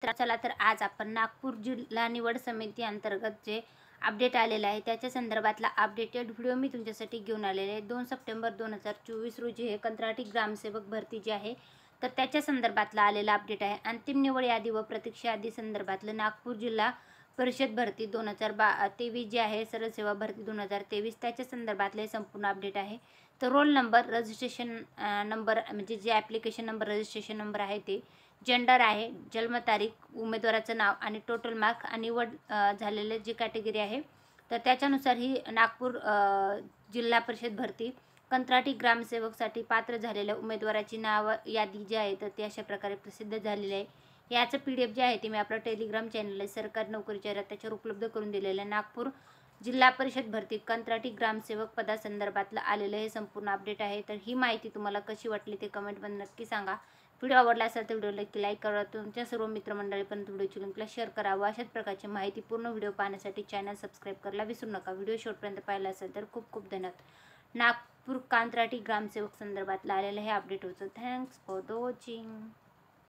तर चला तर आज आपण नागपूर जिल्हा निवड समिती अंतर्गत जे अपडेट आलेलं आहे त्याच्या संदर्भातला अपडेटेड व्हिडिओ मी तुमच्यासाठी घेऊन आलेले आहे। 2 सप्टेंबर 2024 रोजी हे कंत्राटी ग्रामसेवक भरती जी आहे तर त्याच्या संदर्भातला आलेला अपडेट आहे। अंतिम निवड यादी व प्रतीक्षा यादी संदर्भातलं नागपूर जिल्हा परिषद भरती 2023 जी आहे, सरळ सेवा भरती 2023 त्याच्या संदर्भातले संपूर्ण अपडेट आहे। तर रोल नंबर, रजिस्ट्रेशन नंबर म्हणजे जे ॲप्लिकेशन नंबर, रजिस्ट्रेशन नंबर आहे ते, जेंडर आहे, जन्मतारीख, उमेदवाराचं नाव आणि टोटल मार्क आणि निवड झालेले जी कॅटेगरी आहे तर त्याच्यानुसार ही नागपूर जिल्हा परिषद भरती कंत्राटी ग्रामसेवकसाठी पात्र झालेल्या उमेदवाराची नाव यादी जी आहे तर ती अशा प्रकारे प्रसिद्ध झालेली आहे। याचं PDF जे आहे ते मी आपल्या टेलिग्राम चॅनल आहे सरकारी नोकरीच्या त्याच्यावर उपलब्ध करून दिलेलं आहे। नागपूर जिल्हा परिषद भरती कंत्राटी ग्रामसेवक पदासंदर्भातलं आलेलं हे संपूर्ण अपडेट आहे। तर ही माहिती तुम्हाला कशी वाटली ते कमेंटमध्ये नक्की सांगा। व्हिडिओ आवडला असेल तर व्हिडिओला लाईक करा, तुमच्या सर्व मित्रमंडळीपर्यंत व्हिडिओची लिंकला शेअर करा व अशाच प्रकारची माहिती पूर्ण व्हिडिओ पाहण्यासाठी चॅनल सबस्क्राईब करायला विसरू नका। व्हिडिओ शेवटपर्यंत पाहिला असेल तर खूप खूप धन्यवाद। नागपूर कंत्राटी ग्रामसेवक संदर्भातलं आलेलं हे अपडेट होतं। Thanks for the watching.